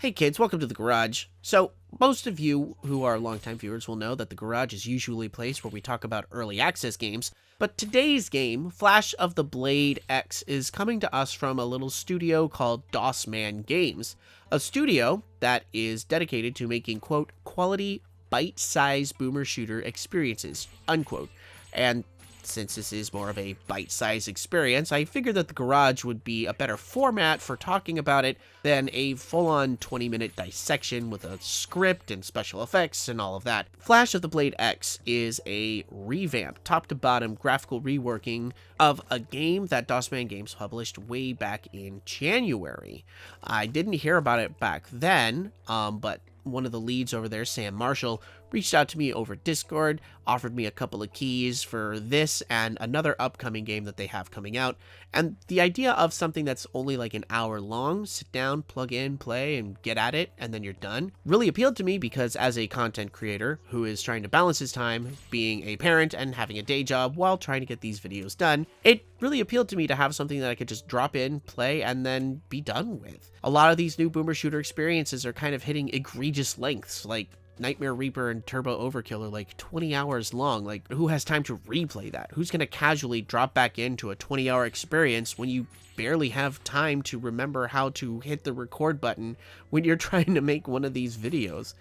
Hey kids, welcome to the garage. So, most of you who are longtime viewers will know that the garage is usually a place where we talk about early access games, but today's game, Flash of the Blade X, is coming to us from a little studio called Dosman Games, a studio that is dedicated to making, quote, quality, bite-sized boomer shooter experiences, unquote. And since this is more of a bite-sized experience, I figured that the garage would be a better format for talking about it than a full-on 20-minute dissection with a script and special effects and all of that. Flash of the Blade X is a revamp, top-to-bottom graphical reworking of a game that Dosman Games published way back in January. I didn't hear about it back then, but one of the leads over there, Sam Marshall, reached out to me over Discord, offered me a couple of keys for this and another upcoming game that they have coming out. And the idea of something that's only like an hour long, sit down, plug in, play, and get at it, and then you're done, really appealed to me because as a content creator who is trying to balance his time being a parent and having a day job while trying to get these videos done, it really appealed to me to have something that I could just drop in, play, and then be done with. A lot of these new boomer shooter experiences are kind of hitting egregious lengths, like Nightmare Reaper and Turbo Overkill are like 20 hours long. Like, who has time to replay that? Who's going to casually drop back into a 20-hour experience when you barely have time to remember how to hit the record button when you're trying to make one of these videos?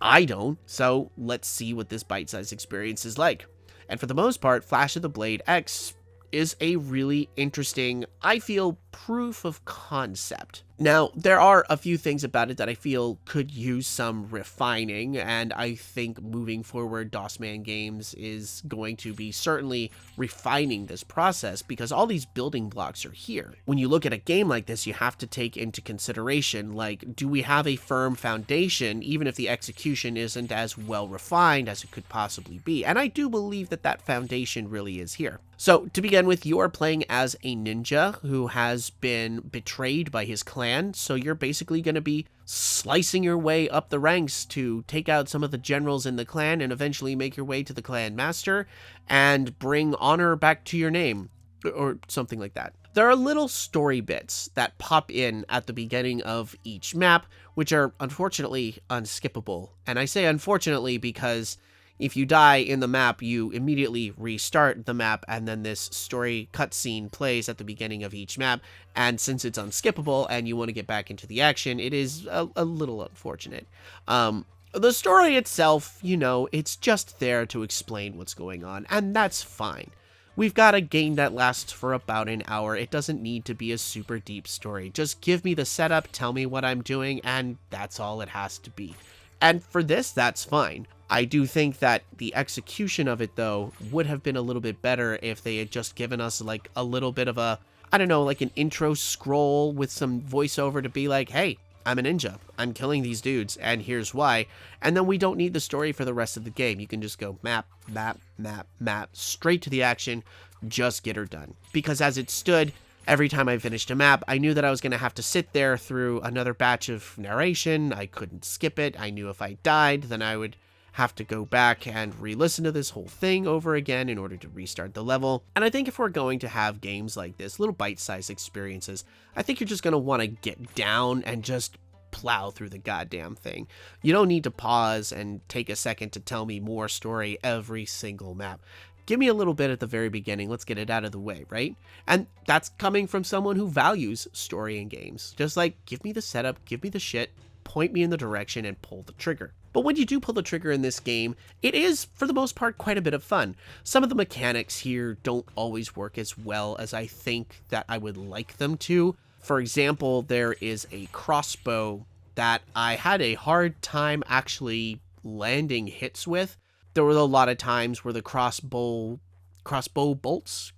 I don't, so let's see what this bite-sized experience is like. And for the most part, Flash of the Blade X is a really interesting, I feel, proof of concept. Now, there are a few things about it that I feel could use some refining, and I think moving forward, Dosman Games is going to be certainly refining this process because all these building blocks are here. When you look at a game like this, you have to take into consideration, like, do we have a firm foundation, even if the execution isn't as well refined as it could possibly be? And I do believe that that foundation really is here. So, to begin with, you are playing as a ninja who has been betrayed by his clan, so you're basically going to be slicing your way up the ranks to take out some of the generals in the clan and eventually make your way to the clan master and bring honor back to your name, or something like that. There are little story bits that pop in at the beginning of each map, which are unfortunately unskippable. And I say unfortunately because if you die in the map, you immediately restart the map, and then this story cutscene plays at the beginning of each map, and since it's unskippable and you want to get back into the action, it is a little unfortunate. The story itself, you know, it's just there to explain what's going on, and that's fine. We've got a game that lasts for about an hour. It doesn't need to be a super deep story. Just give me the setup, tell me what I'm doing, and that's all it has to be. And for this, that's fine. I do think that the execution of it, though, would have been a little bit better if they had just given us, like, a little bit of a, I don't know, like an intro scroll with some voiceover to be like, hey, I'm a ninja. I'm killing these dudes, and here's why. And then we don't need the story for the rest of the game. You can just go map, map, map, map, straight to the action, just get her done. Because as it stood, every time I finished a map, I knew that I was going to have to sit there through another batch of narration. I couldn't skip it. I knew if I died, then I would have to go back and re-listen to this whole thing over again in order to restart the level. And I think if we're going to have games like this, little bite-sized experiences, I think you're just going to want to get down and just plow through the goddamn thing. You don't need to pause and take a second to tell me more story every single map. Give me a little bit at the very beginning. Let's get it out of the way, right? And that's coming from someone who values story in games. Just like, give me the setup, give me the shit, point me in the direction, and pull the trigger. But when you do pull the trigger in this game, it is, for the most part, quite a bit of fun. Some of the mechanics here don't always work as well as I think that I would like them to. For example, there is a crossbow that I had a hard time actually landing hits with. There were a lot of times where the crossbow bolts,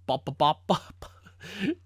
bop, bop, bop, bop.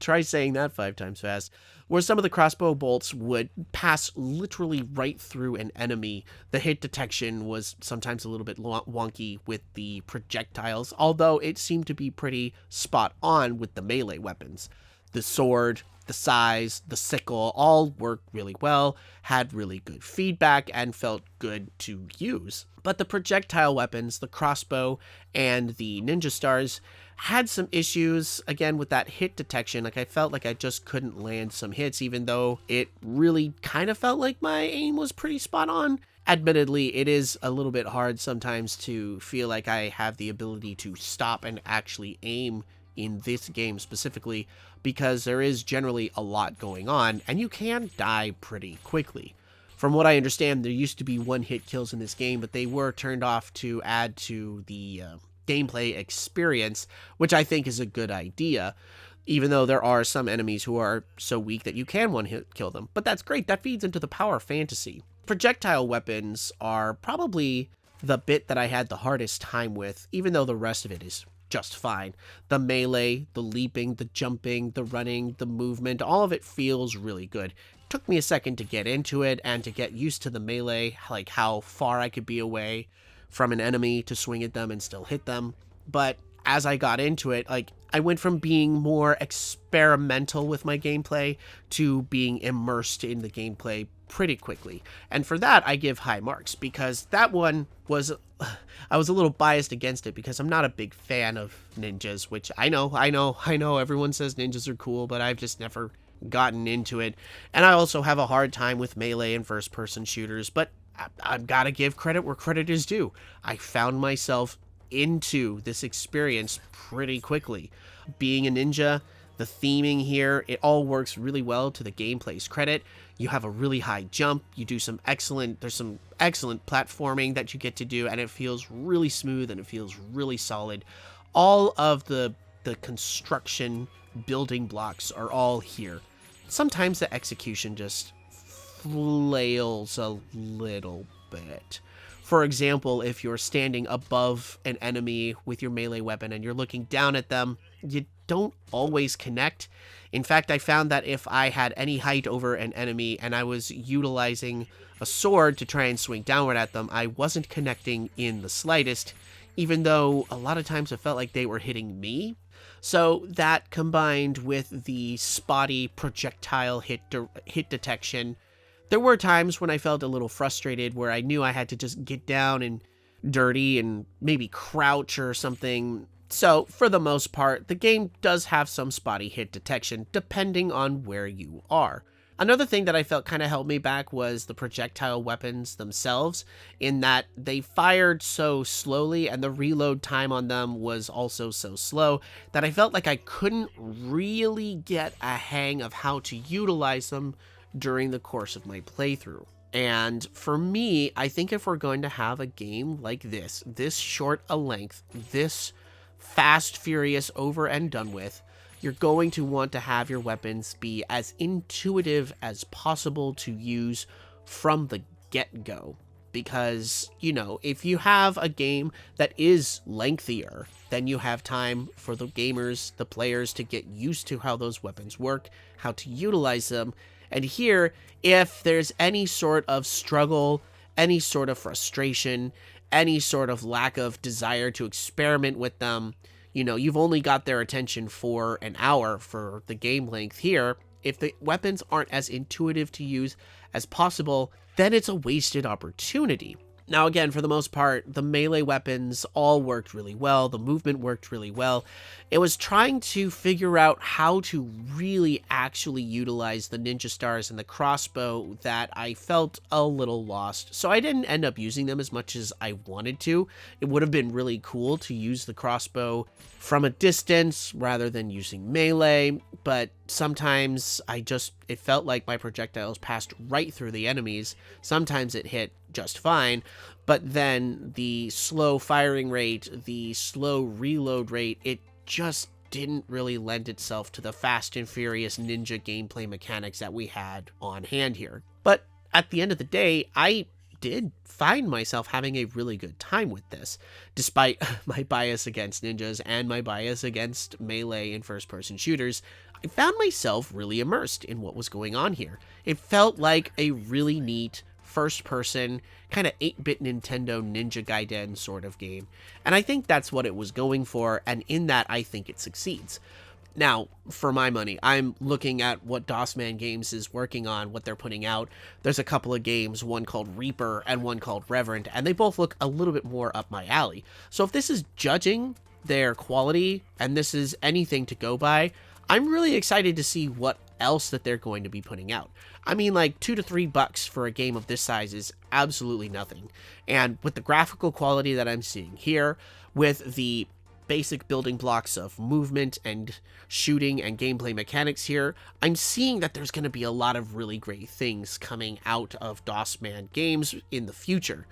Try saying that 5 times fast. Where some of the crossbow bolts would pass literally right through an enemy. The hit detection was sometimes a little bit wonky with the projectiles, although it seemed to be pretty spot on with the melee weapons. The sword, the size, the sickle, all worked really well, had really good feedback, and felt good to use. But the projectile weapons, the crossbow and the ninja stars, had some issues, again, with that hit detection. Like, I felt like I just couldn't land some hits, even though it really kind of felt like my aim was pretty spot on. Admittedly, it is a little bit hard sometimes to feel like I have the ability to stop and actually aim in this game specifically, because there is generally a lot going on, and you can die pretty quickly. From what I understand, there used to be one-hit kills in this game, but they were turned off to add to the gameplay experience, which I think is a good idea, even though there are some enemies who are so weak that you can one-hit kill them. But that's great. That feeds into the power of fantasy. Projectile weapons are probably the bit that I had the hardest time with, even though the rest of it is just fine. The melee, the leaping, the jumping, the running, the movement, all of it feels really good. It took me a second to get into it and to get used to the melee, like how far I could be away from an enemy to swing at them and still hit them. But as I got into it, like, I went from being more experimental with my gameplay to being immersed in the gameplay pretty quickly. And for that, I give high marks, because that one was, I was a little biased against it because I'm not a big fan of ninjas, which I know, everyone says ninjas are cool, but I've just never gotten into it. And I also have a hard time with melee and first-person shooters, but I've got to give credit where credit is due. I found myself into this experience pretty quickly. Being a ninja, the theming here, it all works really well to the gameplay's credit. You have a really high jump, you do some excellent, there's some excellent platforming that you get to do, and it feels really smooth and it feels really solid. All of the construction building blocks are all here. Sometimes the execution just flails a little bit. For example, if you're standing above an enemy with your melee weapon and you're looking down at them, you don't always connect. In fact, I found that if I had any height over an enemy and I was utilizing a sword to try and swing downward at them, I wasn't connecting in the slightest, even though a lot of times it felt like they were hitting me. So that, combined with the spotty projectile hit detection, there were times when I felt a little frustrated where I knew I had to just get down and dirty and maybe crouch or something. So, for the most part, the game does have some spotty hit detection, depending on where you are. Another thing that I felt kind of held me back was the projectile weapons themselves, in that they fired so slowly and the reload time on them was also so slow that I felt like I couldn't really get a hang of how to utilize them during the course of my playthrough. And for me, I think if we're going to have a game like this short a length, this fast, furious, over and done with, you're going to want to have your weapons be as intuitive as possible to use from the get-go. Because, you know, if you have a game that is lengthier, then you have time for the gamers, the players, to get used to how those weapons work, how to utilize them. And here, if there's any sort of struggle, any sort of frustration, any sort of lack of desire to experiment with them, you know, you've only got their attention for an hour for the game length here. If the weapons aren't as intuitive to use as possible, then it's a wasted opportunity. Now, again, for the most part, the melee weapons all worked really well. The movement worked really well. It was trying to figure out how to really actually utilize the ninja stars and the crossbow that I felt a little lost. So I didn't end up using them as much as I wanted to. It would have been really cool to use the crossbow from a distance rather than using melee, but sometimes it felt like my projectiles passed right through the enemies. Sometimes it hit just fine, but then the slow firing rate, the slow reload rate, it just didn't really lend itself to the fast and furious ninja gameplay mechanics that we had on hand here. But at the end of the day, I did find myself having a really good time with this, despite my bias against ninjas and my bias against melee and first-person shooters. I found myself really immersed in what was going on here. It felt like a really neat first-person, kind of 8-bit Nintendo Ninja Gaiden sort of game, and I think that's what it was going for, and in that I think it succeeds. Now, for my money, I'm looking at what Dosman Games is working on, what they're putting out. There's a couple of games, one called Reaper and one called Reverend, and they both look a little bit more up my alley. So if this is judging their quality and this is anything to go by, I'm really excited to see what else that they're going to be putting out. I mean, like $2 to $3 for a game of this size is absolutely nothing. And with the graphical quality that I'm seeing here, with the basic building blocks of movement and shooting and gameplay mechanics here, I'm seeing that there's going to be a lot of really great things coming out of Dosman Games in the future.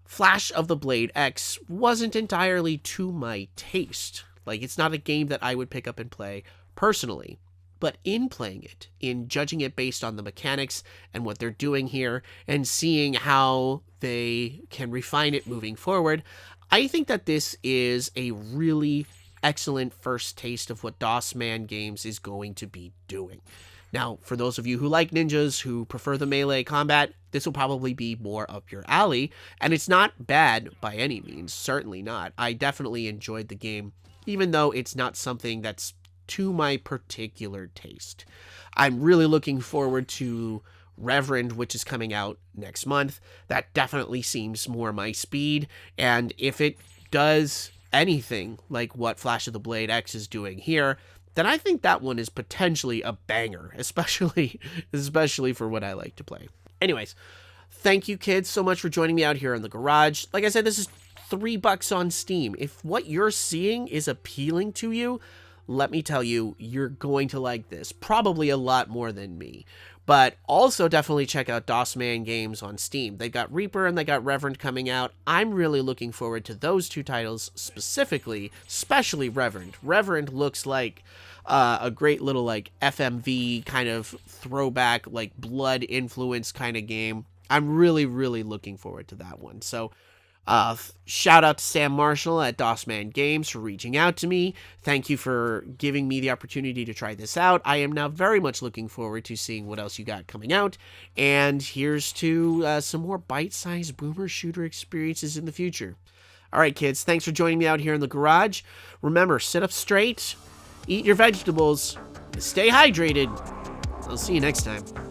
Flash of the Blade X wasn't entirely to my taste. Like, it's not a game that I would pick up and play personally. But in playing it, in judging it based on the mechanics and what they're doing here, and seeing how they can refine it moving forward, I think that this is a really excellent first taste of what Dosman Games is going to be doing. Now, for those of you who like ninjas, who prefer the melee combat, this will probably be more up your alley, and it's not bad by any means, certainly not. I definitely enjoyed the game, even though it's not something that's to my particular taste. I'm really looking forward to Reverend, which is coming out next month. That definitely seems more my speed, and if it does anything like what Flash of the Blade X is doing here, then I think that one is potentially a banger, especially for what I like to play. Anyways, thank you kids so much for joining me out here in the garage. Like I said, this is $3 on Steam. If what you're seeing is appealing to you, let me tell you, you're going to like this. Probably a lot more than me. But also definitely check out Dosman Games on Steam. They got Reaper and they got Reverend coming out. I'm really looking forward to those two titles specifically, especially Reverend. Reverend looks like a great little like FMV kind of throwback, like blood influence kind of game. I'm really, really looking forward to that one. So shout out to Sam Marshall at Dosman Games for reaching out to me. Thank you for giving me the opportunity to try this out. I am now very much looking forward to seeing what else you got coming out. And here's to some more bite-sized boomer shooter experiences in the future. All right, kids, thanks for joining me out here in the garage. Remember, sit up straight, eat your vegetables, stay hydrated. I'll see you next time.